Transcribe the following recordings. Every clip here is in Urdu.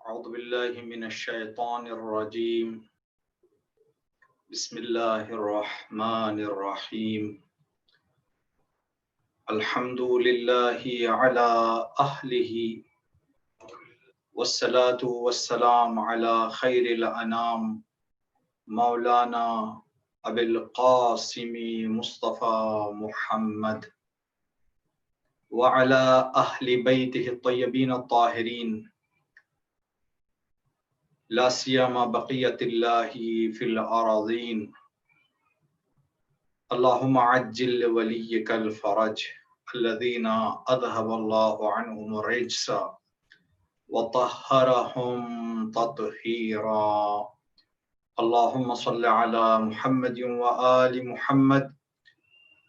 أعوذ بالله من الشيطان الرجيم. بسم الله الرحمن الرحيم. الحمد لله على أهله والصلاة والسلام على خير الأنام مولانا أبي القاسم مصطفى محمد وعلى أهل بيته الطيبين الطاهرين لا سيما بقية الله في الأراضين. اللهم عجل لوليك الفرج الذين أذهب الله عنهم الرجس وطهرهم تطهيرا. اللهم صل على محمد وآل محمد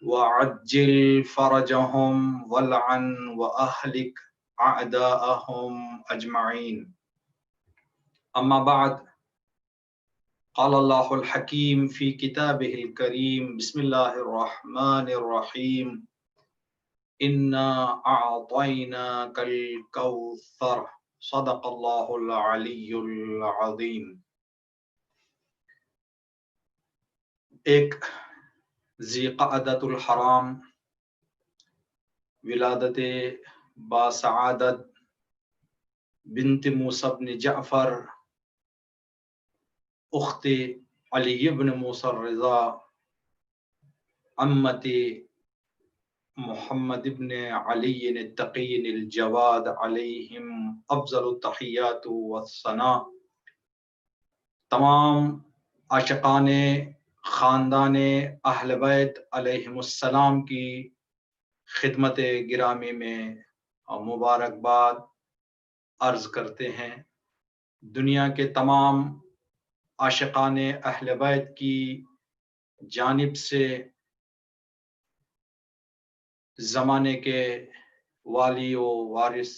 وعجل فرجهم والعن وأهلك أعداءهم أجمعين. أما بعد، قال الله الحكيم في كتابه الكريم بسم الله الرحمن الرحيم إنا أعطيناك الكوثر صدق الله العلی العظیم۔ ایک ذی قعدۃ الحرام ولادت باسعادت بنت موسیٰ بن جعفر اخت علی بن موسیٰ الرضا عمت محمد ابن علی التقی الجواد علیہم افضل التحیات والثناء۔ تمام عاشقان خاندان اہل بیت علیہم السلام کی خدمت گرامی میں مبارکباد عرض کرتے ہیں۔ دنیا کے تمام عاشقان اہل بیت کی جانب سے زمانے کے والی و وارث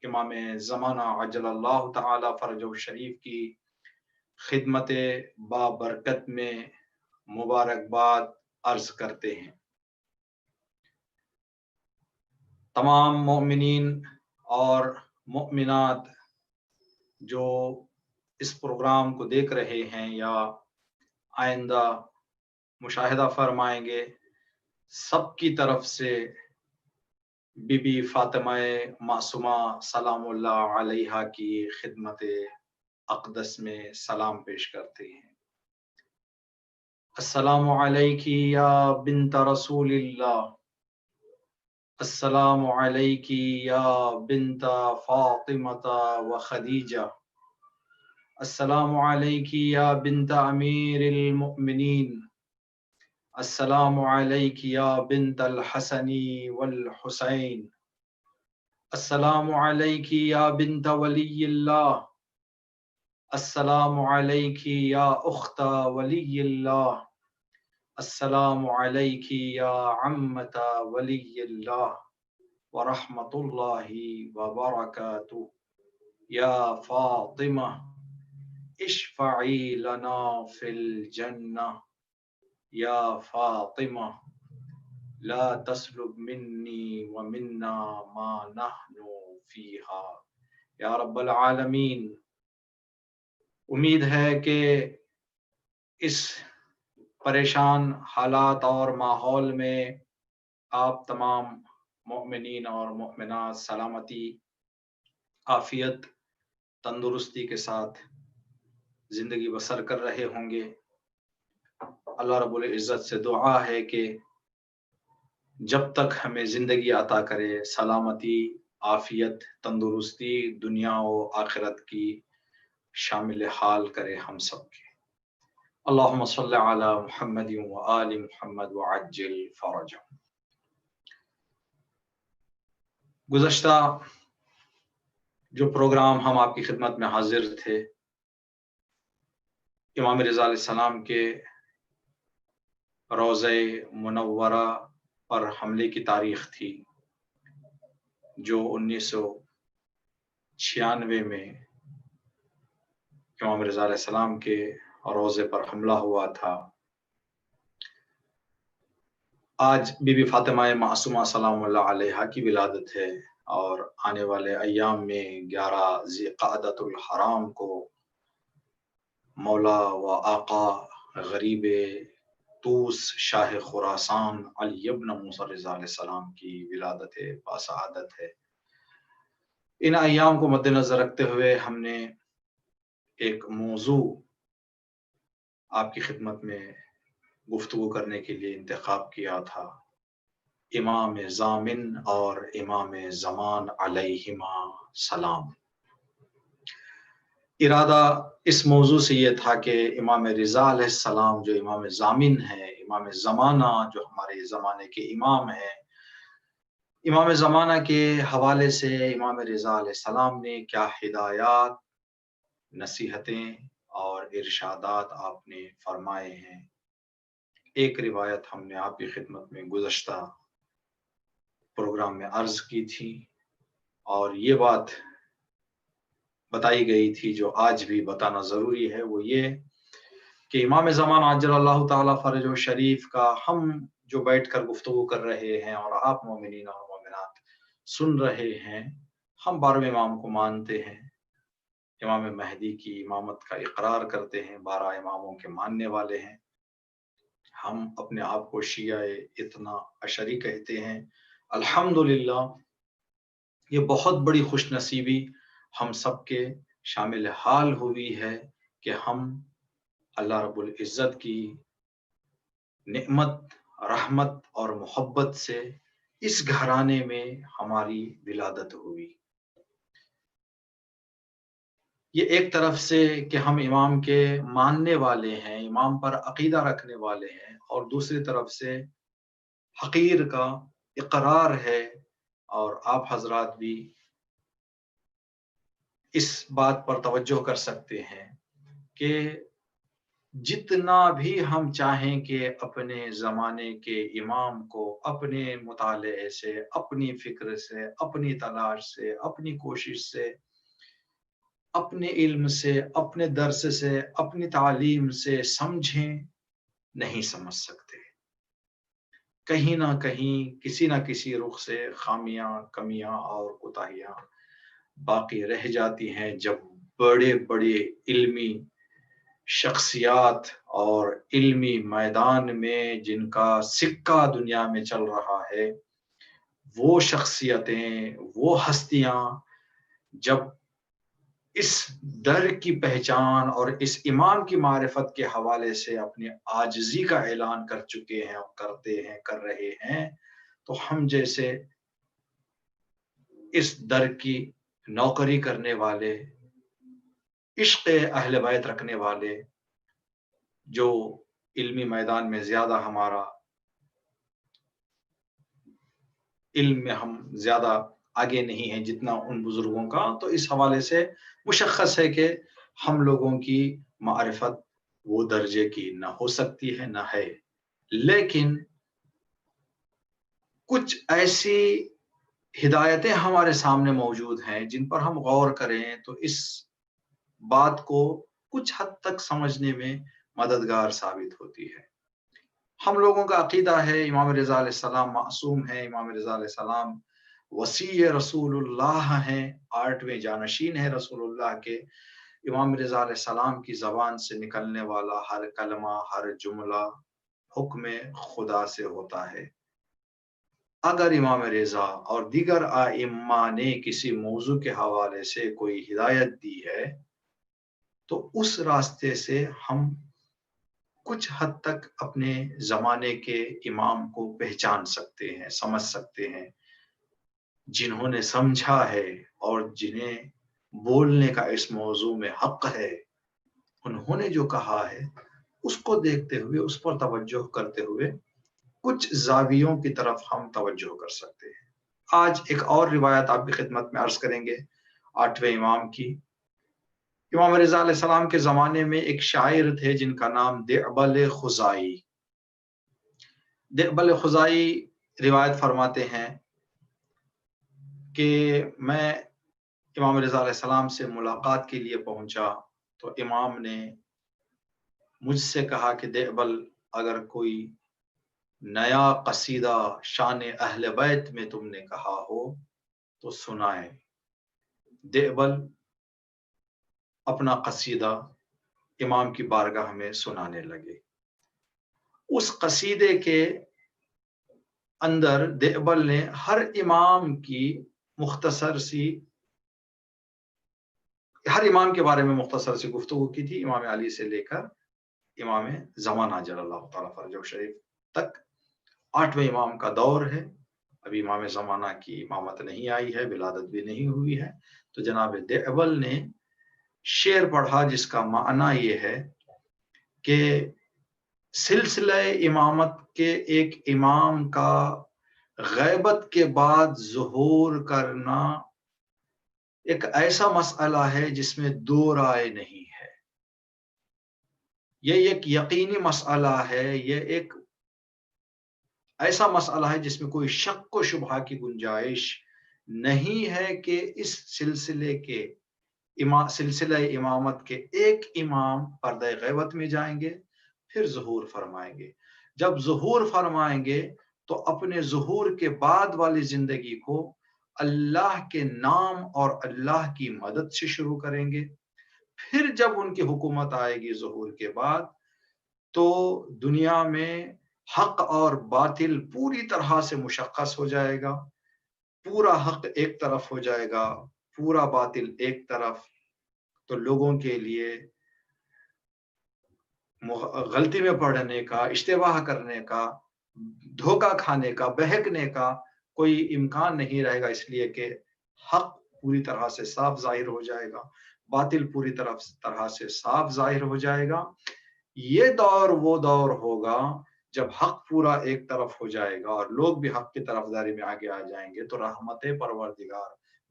امام زمانہ عجل اللہ تعالی فرجہ شریف کی خدمت بابرکت میں مبارکباد عرض کرتے ہیں۔ تمام مومنین اور مومنات جو اس پروگرام کو دیکھ رہے ہیں یا آئندہ مشاہدہ فرمائیں گے، سب کی طرف سے بی بی فاطمہ معصومہ سلام اللہ علیہا کی خدمت اقدس میں سلام پیش کرتے ہیں۔ السلام علیکی یا بنت رسول اللہ، السلام علیکی یا بنت فاطمہ و خدیجہ، السلام علیکی یا بنت امیر المؤمنین، السلام علیکی یا بنت الحسن والحسین، السلام علیکی یا بنت ولی اللہ، السلام علیکی یا اخت ولی اللہ، السلام علیکی یا عمت ولی اللہ ورحمۃ اللہ وبرکاتہ۔ یا فاطمہ اشفعی لنا فی الجنہ، یا فاطمہ لا تسلب منی ومنا ما نحن فیہا یا رب العالمین۔ امید ہے کہ اس پریشان حالات اور ماحول میں آپ تمام مومنین اور مومنات سلامتی، عافیت، تندرستی کے ساتھ زندگی بسر کر رہے ہوں گے۔ اللہ رب العزت سے دعا ہے کہ جب تک ہمیں زندگی عطا کرے، سلامتی، عافیت، تندرستی دنیا و آخرت کی شامل حال کرے ہم سب کے۔ اللہم صلی علی محمد و آل محمد وعجل فرجہ۔ گزشتہ جو پروگرام ہم آپ کی خدمت میں حاضر تھے، امام رضا علیہ السلام کے روضہ منورہ پر حملے کی تاریخ تھی، جو 1996 میں امام رضا علیہ السلام کے روضے پر حملہ ہوا تھا۔ آج بی بی فاطمہ معصومہ سلام اللہ علیہا کی ولادت ہے۔ اور آنے والے ایام میں 11 ذی الحرام کو مولا و آقا غریب طوس شاہ خراسان علی ابن موسیٰ رضا علیہ السلام کی ولادت باسعادت ہے۔ ان ایام کو مد نظر رکھتے ہوئے ہم نے ایک موضوع آپ کی خدمت میں گفتگو کرنے کے لیے انتخاب کیا تھا، امام ضامن اور امام زمان علیہما سلام۔ ارادہ اس موضوع سے یہ تھا کہ امام رضا علیہ السلام جو امام ضامن ہے، امام زمانہ جو ہمارے زمانے کے امام ہیں، امام زمانہ کے حوالے سے امام رضا علیہ السلام نے کیا ہدایات، نصیحتیں اور ارشادات آپ نے فرمائے ہیں۔ ایک روایت ہم نے آپ کی خدمت میں گزشتہ پروگرام میں عرض کی تھی، اور یہ بات بتائی گئی تھی جو آج بھی بتانا ضروری ہے، وہ یہ کہ امام زمان عجل اللہ تعالی فرجہ شریف کا ہم جو بیٹھ کر گفتگو کر رہے ہیں اور آپ مومنین اور مومنات سن رہے ہیں، ہم 12ویں امام کو مانتے ہیں، امام مہدی کی امامت کا اقرار کرتے ہیں، 12 اماموں کے ماننے والے ہیں۔ ہم اپنے آپ کو شیعہ اتنا عشری کہتے ہیں۔ الحمدللہ یہ بہت بڑی خوش نصیبی ہم سب کے شامل حال ہوئی ہے کہ ہم اللہ رب العزت کی نعمت، رحمت اور محبت سے اس گھرانے میں ہماری ولادت ہوئی۔ یہ ایک طرف سے کہ ہم امام کے ماننے والے ہیں، امام پر عقیدہ رکھنے والے ہیں، اور دوسری طرف سے حقیر کا اقرار ہے، اور آپ حضرات بھی اس بات پر توجہ کر سکتے ہیں کہ جتنا بھی ہم چاہیں کہ اپنے زمانے کے امام کو اپنے مطالعے سے، اپنی فکر سے، اپنی تلاش سے، اپنی کوشش سے، اپنے علم سے، اپنے درس سے، اپنی تعلیم سے سمجھیں، نہیں سمجھ سکتے۔ کہیں نہ کہیں کسی نہ کسی رخ سے خامیاں، کمیاں اور کوتاہیاں باقی رہ جاتی ہیں۔ جب بڑے بڑے علمی شخصیات اور علمی میدان میں جن کا سکہ دنیا میں چل رہا ہے، وہ شخصیتیں، وہ ہستیاں جب اس در کی پہچان اور اس امام کی معرفت کے حوالے سے اپنی عاجزی کا اعلان کر چکے ہیں اور کرتے ہیں، کر رہے ہیں، تو ہم جیسے اس در کی نوکری کرنے والے، عشق اہل بیت رکھنے والے، جو علمی میدان میں زیادہ ہمارا علم میں ہم زیادہ آگے نہیں ہیں جتنا ان بزرگوں کا، تو اس حوالے سے مشخص ہے کہ ہم لوگوں کی معرفت وہ درجے کی نہ ہو سکتی ہے، نہ ہے۔ لیکن کچھ ایسی ہدایتیں ہمارے سامنے موجود ہیں جن پر ہم غور کریں تو اس بات کو کچھ حد تک سمجھنے میں مددگار ثابت ہوتی ہے۔ ہم لوگوں کا عقیدہ ہے امام رضا علیہ السلام معصوم ہیں، امام رضا علیہ السلام وصی رسول اللہ ہیں، 8ویں جانشین ہیں رسول اللہ کے۔ امام رضا علیہ السلام کی زبان سے نکلنے والا ہر کلمہ، ہر جملہ حکم خدا سے ہوتا ہے۔ اگر امام رضا اور دیگر ائمہ نے کسی موضوع کے حوالے سے کوئی ہدایت دی ہے تو اس راستے سے ہم کچھ حد تک اپنے زمانے کے امام کو پہچان سکتے ہیں، سمجھ سکتے ہیں۔ جنہوں نے سمجھا ہے اور جنہیں بولنے کا اس موضوع میں حق ہے، انہوں نے جو کہا ہے اس کو دیکھتے ہوئے، اس پر توجہ کرتے ہوئے کچھ زاویوں کی طرف ہم توجہ کر سکتے ہیں۔ آج ایک اور روایت آپ کی خدمت میں عرض کریں گے 8ویں امام کی۔ امام رضا علیہ السلام کے زمانے میں ایک شاعر تھے جن کا نام دعبل خزائی۔ دعبل خزائی روایت فرماتے ہیں کہ میں امام رضا علیہ السلام سے ملاقات کے لیے پہنچا تو امام نے مجھ سے کہا کہ دعبل، اگر کوئی نیا قصیدہ شان اہل بیت میں تم نے کہا ہو تو سنائے۔ دیوبل اپنا قصیدہ امام کی بارگاہ میں سنانے لگے۔ اس قصیدے کے اندر دیوبل نے ہر امام کے بارے میں مختصر سی گفتگو کی تھی، امام علی سے لے کر امام زمانہ جل اللہ تعالیٰ فرجہ شریف تک۔ 8ویں امام کا دور ہے، ابھی امام زمانہ کی امامت نہیں آئی ہے، ولادت بھی نہیں ہوئی ہے۔ تو جناب دیوبل نے شعر پڑھا جس کا معنی یہ ہے کہ سلسلہ امامت کے ایک امام کا غیبت کے بعد ظہور کرنا ایک ایسا مسئلہ ہے جس میں دو رائے نہیں ہے، یہ ایک یقینی مسئلہ ہے، یہ ایک ایسا مسئلہ ہے جس میں کوئی شک و شبہ کی گنجائش نہیں ہے کہ اس سلسلہ امامت کے ایک امام پردہ غیبت میں جائیں گے، پھر ظہور فرمائیں گے۔ جب ظہور فرمائیں گے تو اپنے ظہور کے بعد والی زندگی کو اللہ کے نام اور اللہ کی مدد سے شروع کریں گے۔ پھر جب ان کی حکومت آئے گی ظہور کے بعد، تو دنیا میں حق اور باطل پوری طرح سے مشخص ہو جائے گا، پورا حق ایک طرف ہو جائے گا، پورا باطل ایک طرف۔ تو لوگوں کے لیے غلطی میں پڑنے کا، اشتباہ کرنے کا، دھوکہ کھانے کا، بہکنے کا کوئی امکان نہیں رہے گا، اس لیے کہ حق پوری طرح سے صاف ظاہر ہو جائے گا، باطل پوری طرح سے صاف ظاہر ہو جائے گا۔ یہ دور وہ دور ہوگا جب حق پورا ایک طرف ہو جائے گا اور لوگ بھی حق کی طرفداری میں آگے آ جائیں گے، تو رحمت پروردگار،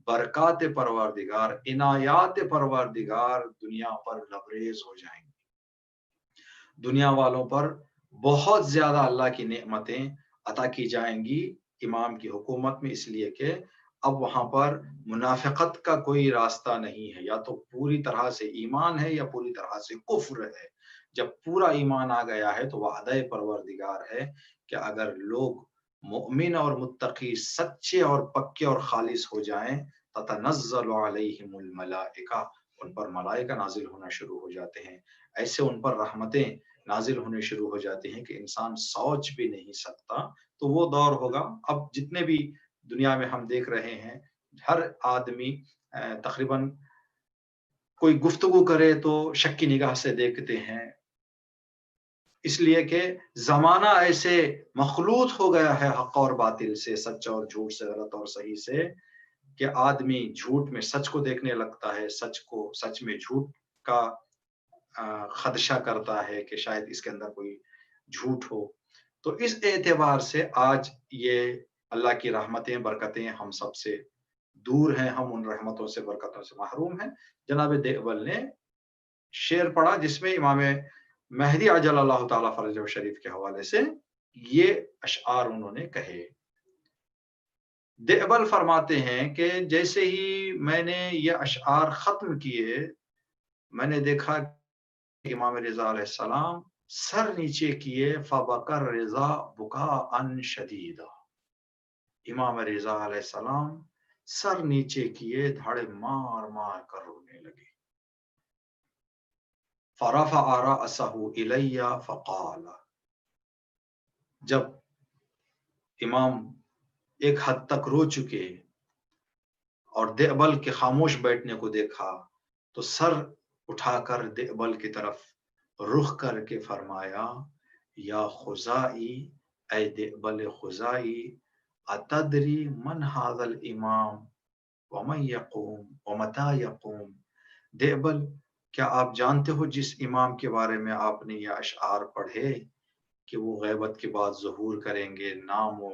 برکات پروردگار، عنایات پروردگار دنیا پر لبریز ہو جائیں گے۔ دنیا والوں پر بہت زیادہ اللہ کی نعمتیں عطا کی جائیں گی امام کی حکومت میں، اس لیے کہ اب وہاں پر منافقت کا کوئی راستہ نہیں ہے، یا تو پوری طرح سے ایمان ہے یا پوری طرح سے کفر ہے۔ جب پورا ایمان آ گیا ہے تو وعدہ پروردگار ہے کہ اگر لوگ مؤمن اور متقی سچے اور پکے اور خالص ہو جائیں، تتنزل علیہم الملائکہ، ان پر ملائکہ نازل ہونا شروع ہو جاتے ہیں، ایسے ان پر رحمتیں نازل ہونے شروع ہو جاتی ہیں کہ انسان سوچ بھی نہیں سکتا۔ تو وہ دور ہوگا۔ اب جتنے بھی دنیا میں ہم دیکھ رہے ہیں، ہر آدمی تقریباً کوئی گفتگو کرے تو شک کی نگاہ سے دیکھتے ہیں، اس لیے کہ زمانہ ایسے مخلوط ہو گیا ہے حق اور باطل سے، سچ اور جھوٹ سے، غلط اور صحیح سے، کہ آدمی جھوٹ میں سچ کو دیکھنے لگتا ہے، سچ میں جھوٹ کا خدشہ کرتا ہے کہ شاید اس کے اندر کوئی جھوٹ ہو۔ تو اس اعتبار سے آج یہ اللہ کی رحمتیں، برکتیں ہم سب سے دور ہیں، ہم ان رحمتوں سے، برکتوں سے محروم ہیں۔ جناب دیوبل نے شعر پڑھا جس میں امام مہدی عجل اللہ تعالیٰ فرجہ شریف کے حوالے سے یہ اشعار انہوں نے کہے۔ دیوبل فرماتے ہیں کہ جیسے ہی میں نے یہ اشعار ختم کیے، میں نے دیکھا کہ امام رضا علیہ السلام سر نیچے کیے، فبکر رضا بکاء شدیدا، امام رضا علیہ السلام سر نیچے کیے، دھڑے مار مار کر رونے لگے۔ فرفع رأسہ الی فقال، جب امام ایک حد تک رو چکے اور دیوبل کے خاموش بیٹھنے کو دیکھا، تو سر اٹھا کر دیوبل کی طرف رخ کر کے فرمایا، یا خزائی، اے دیوبل خزائی، اتدری من ھذا الامام ومن یقوم ومتی یقوم، دیوبل کیا آپ جانتے ہو جس امام کے بارے میں آپ نے یہ اشعار پڑھے کہ وہ غیبت کے بعد ظہور کریں گے، نام و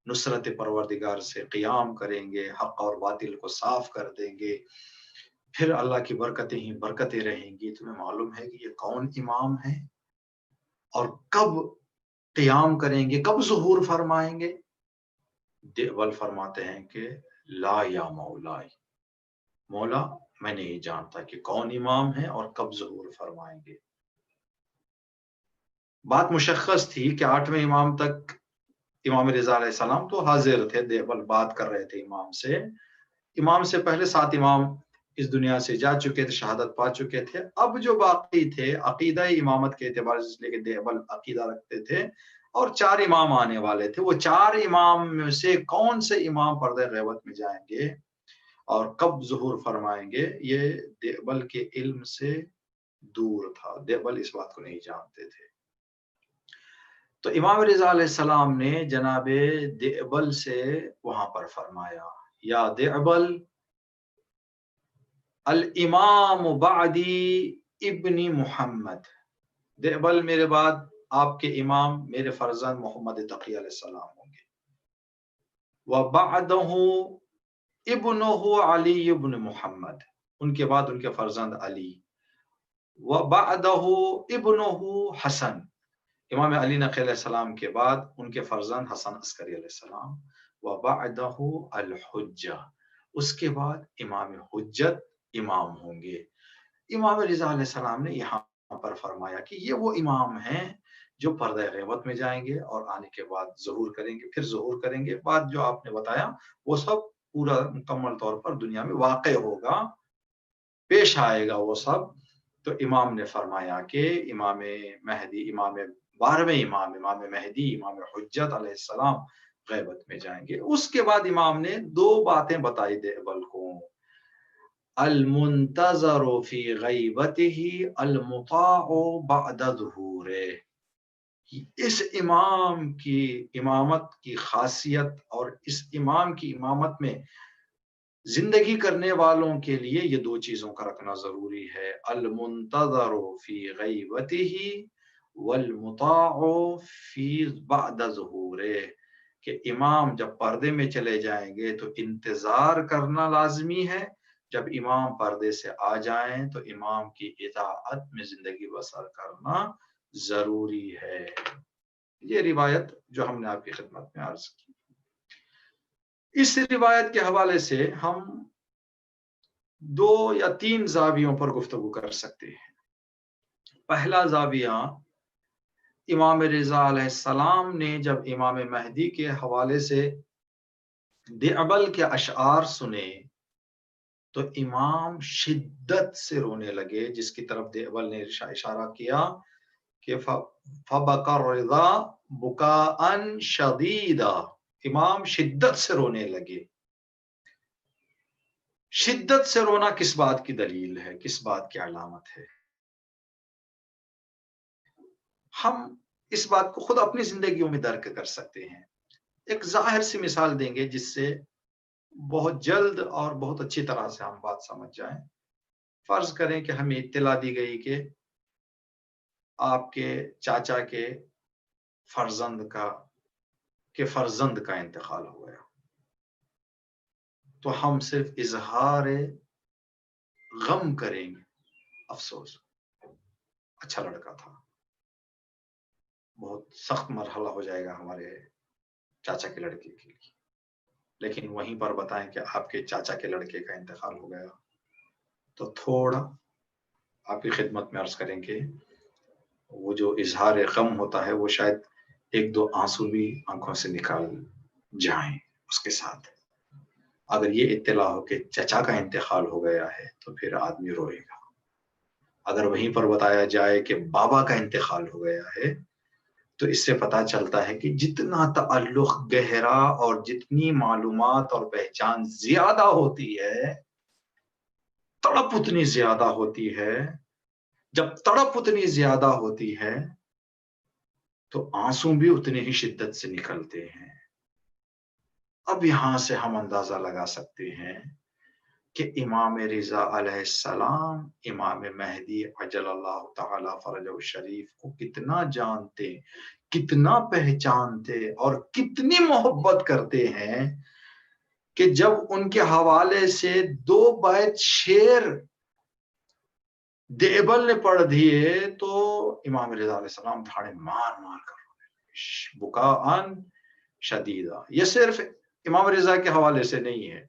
نصرت پروردگار سے قیام کریں گے، حق اور باطل کو صاف کر دیں گے، پھر اللہ کی برکتیں ہی برکتیں رہیں گی، تمہیں معلوم ہے کہ یہ کون امام ہے اور کب قیام کریں گے، کب ظہور فرمائیں گے؟ دیوبل فرماتے ہیں کہ لا یا مولائی، مولا میں نہیں جانتا کہ کون امام ہے اور کب ظہور فرمائیں گے۔ بات مشخص تھی کہ 8ویں امام تک امام رضا علیہ السلام تو حاضر تھے، دیوبل بات کر رہے تھے امام سے، امام سے پہلے 7 امام اس دنیا سے جا چکے تھے، شہادت پا چکے تھے. اب جو باقی تھے عقیدہ امامت کے اعتبار سے، اس لیے کہ دیوبند عقیدہ رکھتے تھے، اور 4 امام آنے والے تھے. وہ 4 امام میں سے کون سے امام پردہ غیبت میں جائیں گے اور کب ظہور فرمائیں گے، یہ دیوبند کے علم سے دور تھا. دیوبند اس بات کو نہیں جانتے تھے. تو امام رضا علیہ السلام نے جناب دیوبند سے وہاں پر فرمایا، یا دیوبند الامام بعدی ابن محمد، دیوبند میرے بعد آپ کے امام میرے فرزند محمد تقی علیہ السلام ہوں گے. وبعدہ ابنہ علی ابن محمد، ان کے بعد ان کے فرزند علی. وبعدہ ابنہ حسن، امام علی نقی علیہ السلام کے بعد ان کے فرزند حسن عسکری علیہ السلام. وبعدہ الحجہ، اس کے بعد امام حجت امام ہوں گے. امام رضا علیہ السلام نے یہاں پر فرمایا کہ یہ وہ امام ہیں جو پردہ غیبت میں جائیں گے اور آنے کے بعد ظہور کریں گے. پھر ظہور کریں گے، بعد جو آپ نے بتایا وہ سب پورا مکمل طور پر دنیا میں واقع ہوگا، پیش آئے گا وہ سب. تو امام نے فرمایا کہ امام مہدی، امام 12ویں امام، امام مہدی، امام حجت علیہ السلام غیبت میں جائیں گے. اس کے بعد امام نے 2 باتیں بتائی دیوبند کو، المنتظر فی غیبتہ المطاع بعد ظہورہ. اس امام کی امامت کی خاصیت اور اس امام کی امامت میں زندگی کرنے والوں کے لیے یہ 2 چیزوں کا رکھنا ضروری ہے، المنتظر فی غیبتہ والمطاع فی بعد ظہورہ، کہ امام جب پردے میں چلے جائیں گے تو انتظار کرنا لازمی ہے، جب امام پردے سے آ جائیں تو امام کی اطاعت میں زندگی بسر کرنا ضروری ہے. یہ روایت جو ہم نے آپ کی خدمت میں عرض کی، اس روایت کے حوالے سے ہم 2 یا 3 زاویوں پر گفتگو کر سکتے ہیں. پہلا زاویہ، امام رضا علیہ السلام نے جب امام مہدی کے حوالے سے دیوبند کے اشعار سنے تو امام شدت سے رونے لگے، جس کی طرف دیوبند نے اشارہ کیا کہ فبکى الرضا بکاء شدیدا، امام شدت سے رونے لگے. شدت سے رونا کس بات کی دلیل ہے، کس بات کی علامت ہے؟ ہم اس بات کو خود اپنی زندگیوں میں درک کر سکتے ہیں. ایک ظاہر سی مثال دیں گے جس سے بہت جلد اور بہت اچھی طرح سے ہم بات سمجھ جائیں. فرض کریں کہ ہمیں اطلاع دی گئی کہ آپ کے چاچا کے فرزند کا انتقال ہو گیا، تو ہم صرف اظہار غم کریں گے، افسوس، اچھا لڑکا تھا، بہت سخت مرحلہ ہو جائے گا ہمارے چاچا کے لڑکے کے لیے. لیکن وہیں پر بتائیں کہ آپ کے چاچا کے لڑکے کا انتقال ہو گیا تو تھوڑا آپ کی خدمت میں عرض کریں کہ وہ جو اظہار غم ہوتا ہے وہ شاید 1-2 آنسو بھی آنکھوں سے نکال جائیں اس کے ساتھ. اگر یہ اطلاع ہو کہ چچا کا انتقال ہو گیا ہے تو پھر آدمی روئے گا. اگر وہیں پر بتایا جائے کہ بابا کا انتقال ہو گیا ہے تو اس سے پتہ چلتا ہے کہ جتنا تعلق گہرا اور جتنی معلومات اور پہچان زیادہ ہوتی ہے، تڑپ اتنی زیادہ ہوتی ہے. جب تڑپ اتنی زیادہ ہوتی ہے تو آنسو بھی اتنی ہی شدت سے نکلتے ہیں. اب یہاں سے ہم اندازہ لگا سکتے ہیں کہ امام رضا علیہ السلام امام مہدی عجل اللہ تعالی فرجہ الشریف کو کتنا جانتے، کتنا پہچانتے اور کتنی محبت کرتے ہیں کہ جب ان کے حوالے سے 2 بیت شعر دیوبند نے پڑھ دیے تو امام رضا علیہ السلام دھاڑے مار مار کر بکاء شدیدا. یہ صرف امام رضا کے حوالے سے نہیں ہے،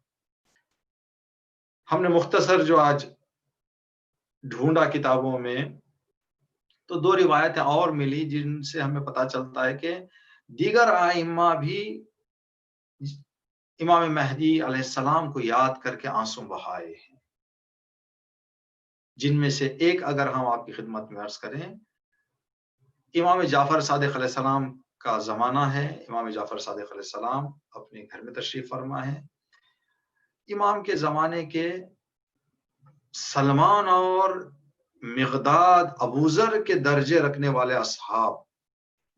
ہم نے مختصر جو آج ڈھونڈا کتابوں میں تو 2 روایتیں اور ملی جن سے ہمیں پتہ چلتا ہے کہ دیگر ائمہ بھی امام مہدی علیہ السلام کو یاد کر کے آنسو بہائے ہیں، جن میں سے ایک اگر ہم آپ کی خدمت میں عرض کریں، امام جعفر صادق علیہ السلام کا زمانہ ہے۔ امام جعفر صادق علیہ السلام اپنے گھر میں تشریف فرما ہے۔ امام کے زمانے کے سلمان اور مقداد ابوذر کے درجے رکھنے والے اصحاب،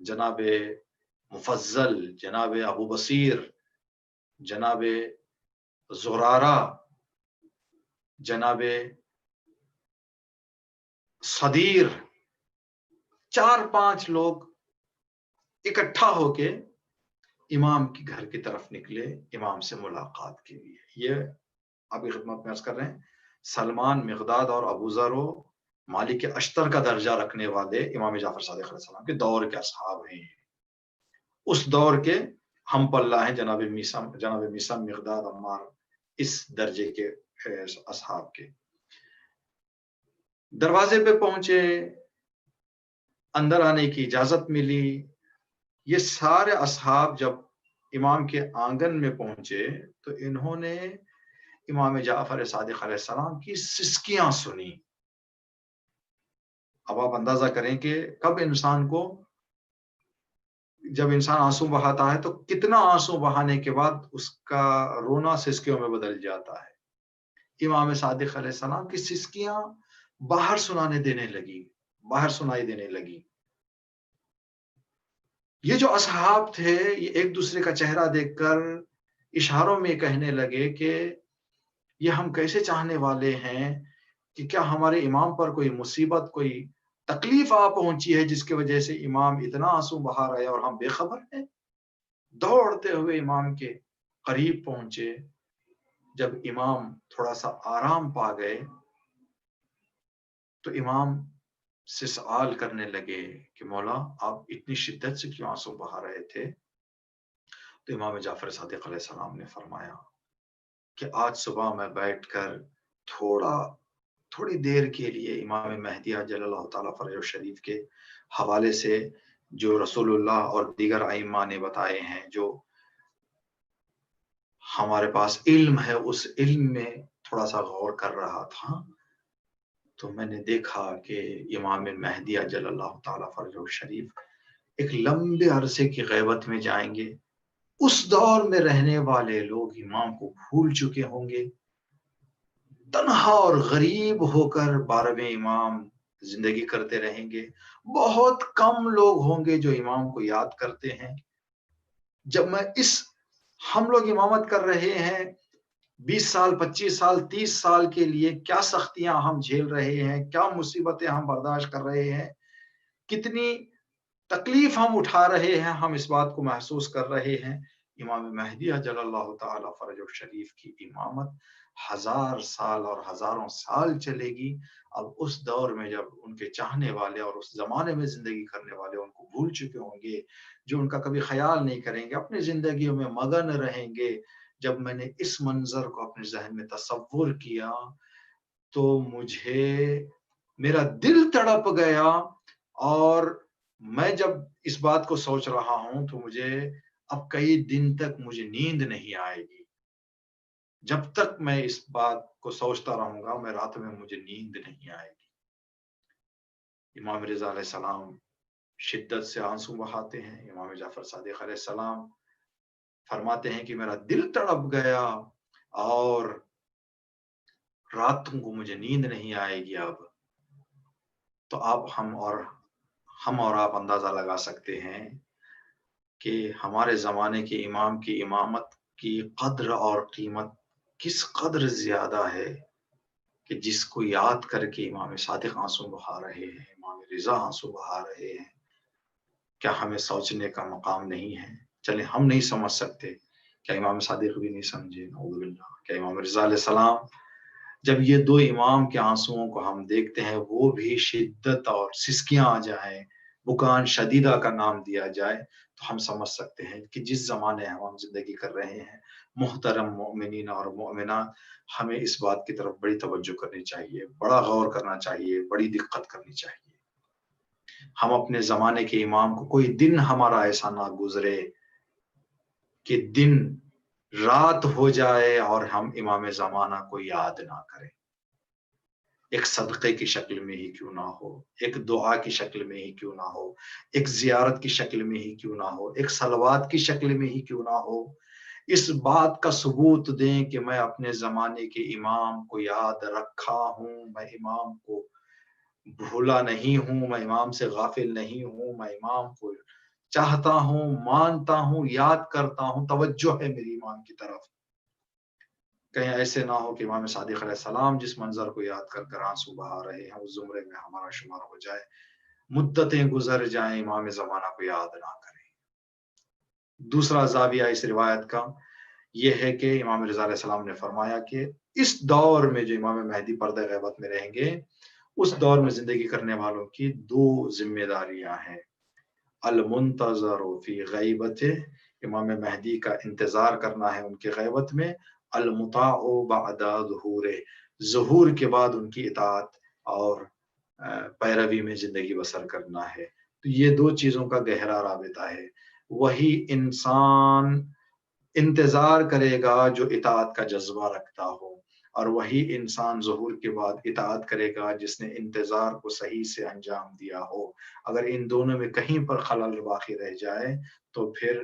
جناب مفضل، جناب ابو بصیر، جناب زرارہ، جناب صدیر، 4-5 لوگ اکٹھا ہو کے امام کے گھر کی طرف نکلے امام سے ملاقات کے لیے۔ یہ آپ کی خدمت میں عرض کر رہے ہیں، سلمان، مقداد اور ابوذر و مالک اشتر کا درجہ رکھنے والے امام جعفر صادق علیہ السلام کے دور کے اصحاب ہیں۔ اس دور کے ہم پلہ ہیں جناب میثم، مقداد، عمار، اس درجے کے اصحاب کے۔ دروازے پہ پہنچے، اندر آنے کی اجازت ملی۔ یہ سارے اصحاب جب امام کے آنگن میں پہنچے تو انہوں نے امام جعفر صادق علیہ السلام کی سسکیاں سنی۔ اب آپ اندازہ کریں کہ کب انسان کو، جب انسان آنسو بہاتا ہے تو کتنا آنسو بہانے کے بعد اس کا رونا سسکیوں میں بدل جاتا ہے۔ امام صادق علیہ السلام کی سسکیاں باہر سنائی دینے لگی۔ یہ جو اصحاب تھے یہ ایک دوسرے کا چہرہ دیکھ کر اشاروں میں کہنے لگے کہ یہ ہم کیسے چاہنے والے ہیں کہ کیا ہمارے امام پر کوئی مصیبت، کوئی تکلیف آ پہنچی ہے جس کی وجہ سے امام اتنا آنسو بہا رہے اور ہم بے خبر ہیں۔ دوڑتے ہوئے امام کے قریب پہنچے۔ جب امام تھوڑا سا آرام پا گئے تو امام سے سوال کرنے لگے کہ مولا آپ اتنی شدت سے کیوں آنسو بہا رہے تھے؟ تو امام جعفر صادق علیہ السلام نے فرمایا کہ آج صبح میں بیٹھ کر تھوڑی دیر کے لیے امام مہدی عجل اللہ تعالیٰ فرجہ شریف کے حوالے سے جو رسول اللہ اور دیگر ائمہ نے بتائے ہیں، جو ہمارے پاس علم ہے، اس علم میں تھوڑا سا غور کر رہا تھا تو میں نے دیکھا کہ امام مہدی عجل اللہ تعالیٰ فرجہ شریف ایک لمبے عرصے کی غیبت میں جائیں گے۔ اس دور میں رہنے والے لوگ امام کو بھول چکے ہوں گے، تنہا اور غریب ہو کر 12ویں امام زندگی کرتے رہیں گے۔ بہت کم لوگ ہوں گے جو امام کو یاد کرتے ہیں۔ جب ہم لوگ امامت کر رہے ہیں 20 سال، 25 سال، 30 سال کے لیے، کیا سختیاں ہم جھیل رہے ہیں، کیا مصیبتیں ہم برداشت کر رہے ہیں، کتنی تکلیف ہم اٹھا رہے ہیں، ہم اس بات کو محسوس کر رہے ہیں۔ امام مہدی عجل اللہ تعالیٰ فرجہ شریف کی امامت 1000 سال اور ہزاروں سال چلے گی۔ اب اس دور میں جب ان کے چاہنے والے اور اس زمانے میں زندگی کرنے والے ان کو بھول چکے ہوں گے، جو ان کا کبھی خیال نہیں کریں گے، اپنی زندگیوں میں مگن رہیں گے، جب میں نے اس منظر کو اپنے ذہن میں تصور کیا تو میرا دل تڑپ گیا، اور میں جب اس بات کو سوچ رہا ہوں تو مجھے اب کئی دن تک مجھے نیند نہیں آئے گی۔ جب تک میں اس بات کو سوچتا رہوں گا میں رات میں مجھے نیند نہیں آئے گی۔ امام رضا علیہ السلام شدت سے آنسو بہاتے ہیں۔ امام جعفر صادق علیہ السلام فرماتے ہیں کہ میرا دل تڑپ گیا اور راتوں کو مجھے نیند نہیں آئے گی اب۔ تو اب ہم اور آپ اندازہ لگا سکتے ہیں کہ ہمارے زمانے کے امام کی امامت کی قدر اور قیمت کس قدر زیادہ ہے کہ جس کو یاد کر کے امام صادق آنسو بہا رہے ہیں، امام رضا آنسو بہا رہے ہیں۔ کیا ہمیں سوچنے کا مقام نہیں ہے؟ چلے ہم نہیں سمجھ سکتے، کیا امام صادق بھی نہیں سمجھے؟ نعوذ باللہ۔ کیا امام رضا علیہ السلام، جب یہ دو امام کے آنسوؤں کو ہم دیکھتے ہیں، وہ بھی شدت اور سسکیاں آ جائیں، بکان شدیدہ کا نام دیا جائے، تو ہم سمجھ سکتے ہیں کہ جس زمانے ہم زندگی کر رہے ہیں، محترم مومنین اور مومنات، ہمیں اس بات کی طرف بڑی توجہ کرنی چاہیے، بڑا غور کرنا چاہیے، بڑی دقت کرنی چاہیے۔ ہم اپنے زمانے کے امام کو کوئی دن ہمارا ایسا نہ گزرے کہ دن رات ہو جائے اور ہم امام زمانہ کو یاد نہ کریں، ایک صدقے کی شکل میں ہی کیوں نہ ہو، ایک دعا کی شکل میں ہی کیوں نہ ہو، ایک زیارت کی شکل میں ہی کیوں نہ ہو، ایک صلوات کی شکل میں ہی کیوں نہ ہو، اس بات کا ثبوت دیں کہ میں اپنے زمانے کے امام کو یاد رکھا ہوں، میں امام کو بھولا نہیں ہوں، میں امام سے غافل نہیں ہوں، میں امام کو چاہتا ہوں، مانتا ہوں، یاد کرتا ہوں، توجہ ہے میری امام کی طرف۔ کہیں ایسے نہ ہو کہ امام صادق علیہ السلام جس منظر کو یاد کر کر آنسو بہا رہے ہیں اس زمرے میں ہمارا شمار ہو جائے، مدتیں گزر جائیں امام زمانہ کو یاد نہ کریں۔ دوسرا زاویہ اس روایت کا یہ ہے کہ امام رضا علیہ السلام نے فرمایا کہ اس دور میں جو امام مہدی پردہ غیبت میں رہیں گے، اس دور میں زندگی کرنے والوں کی دو ذمہ داریاں ہیں۔ المنتظر فی غیبت، امام مہدی کا انتظار کرنا ہے ان کی غیبت میں، المطاع بعد ظہور، ظہور کے بعد ان کی اطاعت اور پیروی میں زندگی بسر کرنا ہے۔ تو یہ دو چیزوں کا گہرا رابطہ ہے۔ وہی انسان انتظار کرے گا جو اطاعت کا جذبہ رکھتا ہو، اور وہی انسان ظہور کے بعد اطاعت کرے گا جس نے انتظار کو صحیح سے انجام دیا ہو۔ اگر ان دونوں میں کہیں پر خلل باقی رہ جائے تو پھر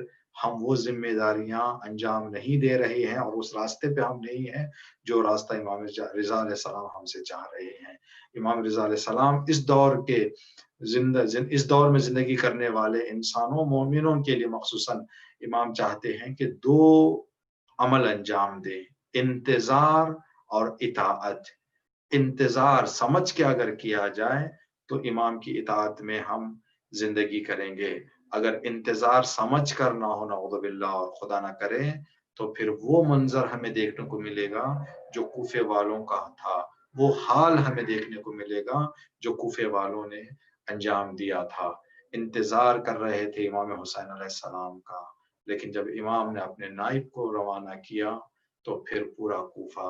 ہم وہ ذمہ داریاں انجام نہیں دے رہے ہیں اور اس راستے پہ ہم نہیں ہیں جو راستہ امام رضا علیہ السلام ہم سے چاہ رہے ہیں۔ امام رضا علیہ السلام اس دور میں زندگی کرنے والے انسانوں، مومنوں کے لیے مخصوصاً امام چاہتے ہیں کہ دو عمل انجام دیں، انتظار اور اطاعت۔ انتظار سمجھ کے اگر کیا جائے تو امام کی اطاعت میں ہم زندگی کریں گے، اگر انتظار سمجھ کر نہ ہو، نعوذ باللہ، اور خدا نہ کرے، تو پھر وہ منظر ہمیں دیکھنے کو ملے گا جو کوفے والوں کا تھا، وہ حال ہمیں دیکھنے کو ملے گا جو کوفے والوں نے انجام دیا تھا۔ انتظار کر رہے تھے امام حسین علیہ السلام کا، لیکن جب امام نے اپنے نائب کو روانہ کیا تو پھر پورا کوفہ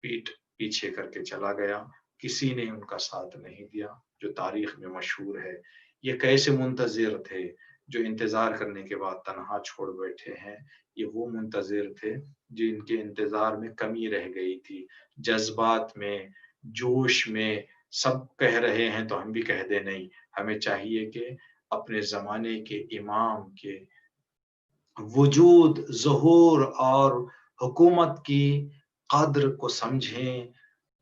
پیٹ پیچھے کر کے چلا گیا، کسی نے ان کا ساتھ نہیں دیا، جو تاریخ میں مشہور ہے۔ یہ کیسے منتظر تھے جو انتظار کرنے کے بعد تنہا چھوڑ بیٹھے ہیں؟ یہ وہ منتظر تھے جن کے انتظار میں کمی رہ گئی تھی، جذبات میں، جوش میں، سب کہہ رہے ہیں تو ہم بھی کہہ دیں نہیں، ہمیں چاہیے کہ اپنے زمانے کے امام کے وجود، ظہور اور حکومت کی قدر کو سمجھیں،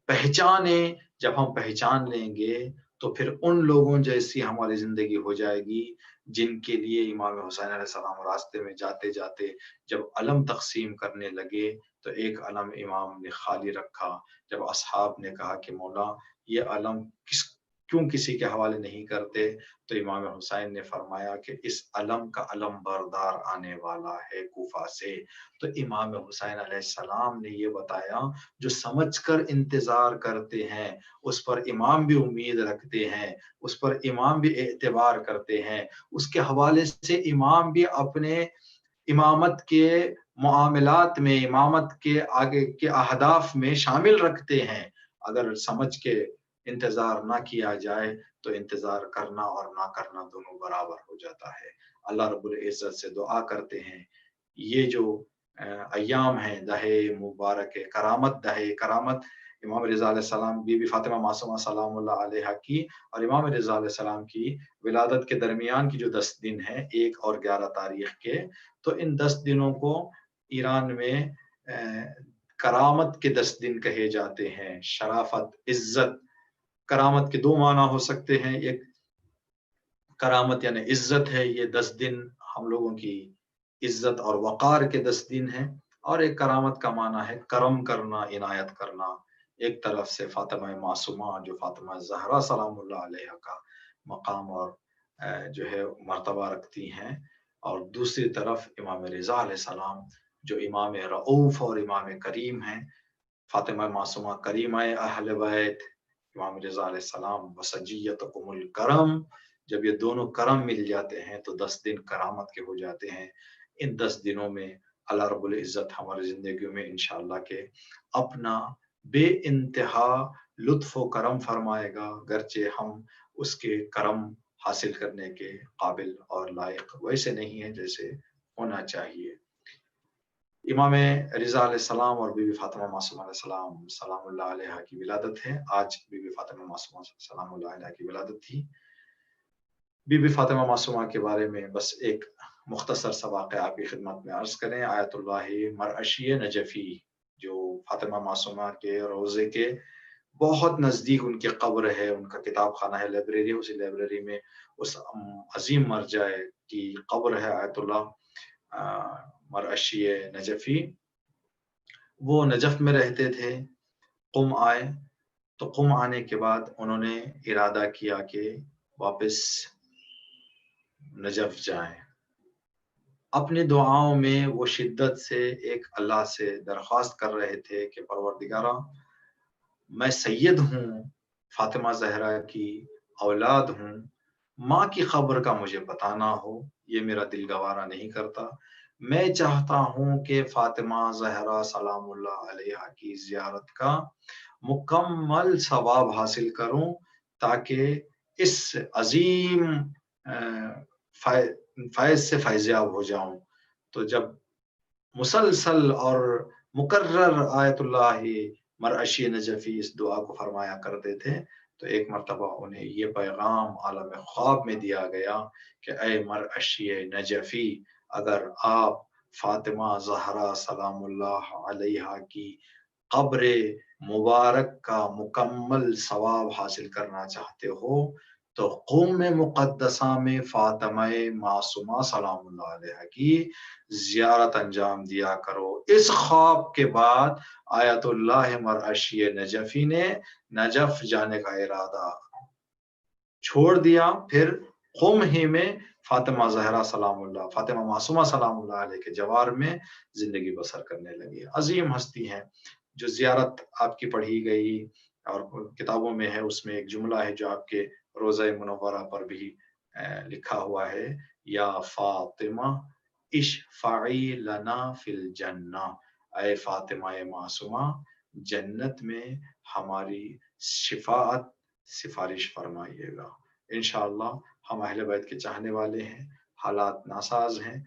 پہچانیں۔ جب ہم پہچان لیں گے تو پھر ان لوگوں جیسی ہماری زندگی ہو جائے گی جن کے لیے امام حسین علیہ السلام راستے میں جاتے جاتے جب علم تقسیم کرنے لگے تو ایک علم امام نے خالی رکھا۔ جب اصحاب نے کہا کہ مولا یہ علم کیوں کسی کے حوالے نہیں کرتے، تو امام حسین نے فرمایا کہ اس علم کا علم بردار آنے والا ہے کوفہ سے۔ تو امام حسین علیہ السلام نے یہ بتایا، جو سمجھ کر انتظار کرتے ہیں اس پر امام بھی امید رکھتے ہیں، اس پر امام بھی اعتبار کرتے ہیں، اس کے حوالے سے امام بھی اپنے امامت کے معاملات میں، امامت کے آگے کے اہداف میں شامل رکھتے ہیں۔ اگر سمجھ کے انتظار نہ کیا جائے تو انتظار کرنا اور نہ کرنا دونوں برابر ہو جاتا ہے۔ اللہ رب العزت سے دعا کرتے ہیں یہ جو ایام ہیں دہے مبارک کرامت، دہے کرامت امام رضا علیہ السلام، بی بی فاطمہ معصومہ سلام اللہ علیہ کی اور امام رضا علیہ السلام کی ولادت کے درمیان کی جو 10 دن ہیں، 1 اور 11 تاریخ کے، تو ان 10 دنوں کو ایران میں کرامت کے 10 دن کہے جاتے ہیں۔ شرافت، عزت، کرامت کے 2 معنی ہو سکتے ہیں، ایک کرامت یعنی عزت ہے، یہ 10 دن ہم لوگوں کی عزت اور وقار کے 10 دن ہیں، اور ایک کرامت کا معنی ہے کرم کرنا، عنایت کرنا۔ ایک طرف سے فاطمہ معصومہ جو فاطمہ زہرا سلام اللہ علیہ کا مقام اور جو ہے مرتبہ رکھتی ہیں، اور دوسری طرف امام رضا علیہ السلام جو امام رؤوف اور امام کریم ہیں۔ فاطمہ معصومہ کریمہ اہل بیت، امام رضا علیہ السلام وسجیتکم الکرم، جب یہ دونوں کرم مل جاتے ہیں تو 10 دن کرامت کے ہو جاتے ہیں۔ ان 10 دنوں میں اللہ رب العزت ہماری زندگیوں میں انشاءاللہ کے اپنا بے انتہا لطف و کرم فرمائے گا، گرچہ ہم اس کے کرم حاصل کرنے کے قابل اور لائق ویسے نہیں ہیں جیسے ہونا چاہیے۔ امام رضا علیہ السلام اور بی بی فاطمہ معصومہ علیہ السلام سلام اللہ علیہ کی ولادت ہے. آج بی بی فاطمہ معصومہ سلام اللہ علیہ کی ولادت تھی. بی بی فاطمہ معصومہ کے بارے میں بس ایک مختصر سا واقعہ آپ کی خدمت میں عرض کریں. آیت اللہ مرعشی نجفی جو فاطمہ معصومہ کے روضے کے بہت نزدیک ان کی قبر ہے، ان کا کتاب خانہ ہے، لائبریری، اسی لائبریری میں اس عظیم مرجع کی قبر ہے آیت اللہ مرعشی نجفی. وہ نجف میں رہتے تھے. قم آئے تو قم آنے کے بعد انہوں نے ارادہ کیا کہ واپس نجف جائیں. اپنی دعاؤں میں وہ شدت سے ایک اللہ سے درخواست کر رہے تھے کہ پروردگارا میں سید ہوں، فاطمہ زہرا کی اولاد ہوں، ماں کی خبر کا مجھے پتہ نہ ہو، یہ میرا دل گوارا نہیں کرتا. میں چاہتا ہوں کہ فاطمہ زہرا سلام اللہ علیہ کی زیارت کا مکمل ثواب حاصل کروں تاکہ اس عظیم فیض سے فیضیاب ہو جاؤں. تو جب مسلسل اور مکرر آیت اللہ مرعشی نجفی اس دعا کو فرمایا کرتے تھے تو ایک مرتبہ انہیں یہ پیغام عالم خواب میں دیا گیا کہ اے مرعشی نجفی، اگر آپ فاطمہ زہرا سلام اللہ علیہ کی قبر مبارک کا مکمل ثواب حاصل کرنا چاہتے ہو تو قوم مقدسہ میں فاطمہ معصومہ سلام اللہ علیہ کی زیارت انجام دیا کرو. اس خواب کے بعد آیت اللہ مرعشی نجفی نے نجف جانے کا ارادہ چھوڑ دیا. پھر قم ہی میں فاطمہ زہرا سلام اللہ، فاطمہ معصومہ سلام اللہ علیہ کے جوار میں زندگی بسر کرنے لگی. عظیم ہستی ہیں جو زیارت آپ کی پڑھی گئی اور کتابوں میں ہے. اس میں ایک جملہ ہے جو آپ کے روضہ منورہ پر بھی لکھا ہوا ہے، یا فاطمہ اشفعی لنا فی الجنہ، اے فاطمہ معصومہ جنت میں ہماری شفاعت سفارش فرمائیے گا. انشاءاللہ ہم اہل بیت کے چاہنے والے ہیں، حالات ناساز ہیں.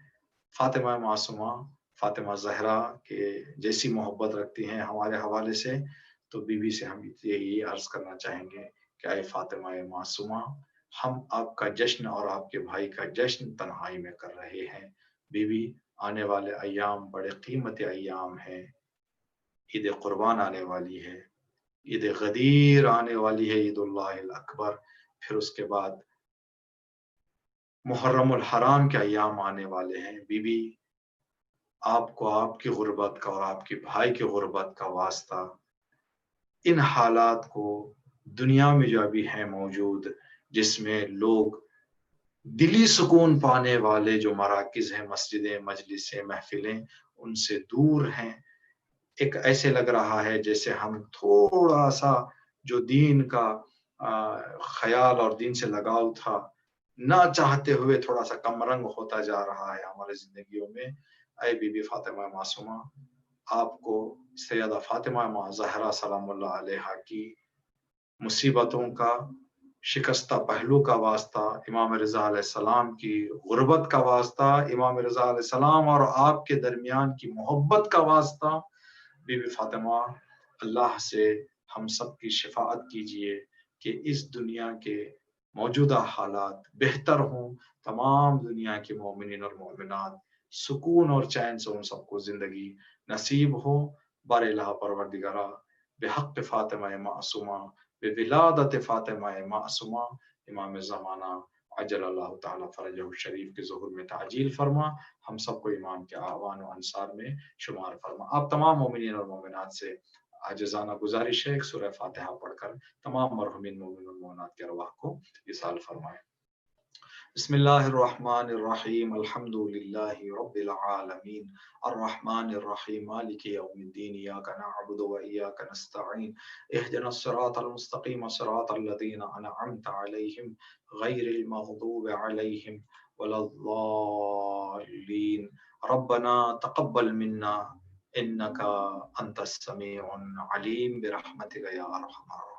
فاطمہ معصومہ فاطمہ زہرا کے جیسی محبت رکھتی ہیں ہمارے حوالے سے، تو بی بی سے ہم یہی عرض کرنا چاہیں گے کہ اے فاطمہ معصومہ، ہم آپ کا جشن اور آپ کے بھائی کا جشن تنہائی میں کر رہے ہیں. بی بی آنے والے ایام بڑے قیمتی ایام ہیں. عید قربان آنے والی ہے، عید غدیر آنے والی ہے، عید اللہ الاکبر، پھر اس کے بعد محرم الحرام کے ایام آنے والے ہیں. بی بی آپ کو آپ کی غربت کا اور آپ کے بھائی کی غربت کا واسطہ، ان حالات کو دنیا میں جو ابھی ہیں موجود، جس میں لوگ دلی سکون پانے والے جو مراکز ہیں، مسجدیں، مجلسیں، محفلیں، ان سے دور ہیں. ایک ایسے لگ رہا ہے جیسے ہم تھوڑا سا جو دین کا خیال اور دین سے لگاؤ تھا، نہ چاہتے ہوئے تھوڑا سا کم رنگ ہوتا جا رہا ہے ہمارے زندگیوں میں. اے بی بی فاطمہ معصومہ، آپ کو سیدہ فاطمہ زہرا سلام اللہ علیہ کی مصیبتوں کا شکستہ پہلو کا واسطہ، امام رضا علیہ السلام کی غربت کا واسطہ، امام رضا علیہ السلام اور آپ کے درمیان کی محبت کا واسطہ، بی بی فاطمہ اللہ سے ہم سب کی شفاعت کیجئے کہ اس دنیا کے موجودہ حالات بہتر ہوں، تمام دنیا کے مومنین اور مومنات سکون اور چین سے ان سب کو زندگی نصیب ہو. بار الہ پروردگارا بحق فاطمہ معصومہ، بولادت فاطمہ معصومہ، امام زمانہ عجل اللہ تعالیٰ فرجہ الشریف کے ظہور میں تعجیل فرما. ہم سب کو امام کے اعوان و انصار میں شمار فرما. آپ تمام مومنین اور مومنات سے عاجزانہ گزارش ہے ایک سورہ فاتحہ پڑھ کر تمام مرحومین مومن اور مومنات کے ارواح کو اصال فرمائیں. بسم اللہ الرحمن الرحیم، الحمد للہ رب العالمین، الرحمن الرحیم، مالک یوم الدین، ایاک نعبد و ایاک نستعین، اہدنا الصراط المستقیم، صراط الذین انعمت علیہم غیر المغضوب علیہم ولا الضالین. ربنا تقبل منا انک انت السمیع العلیم برحمتک یا ارحم الراحمین.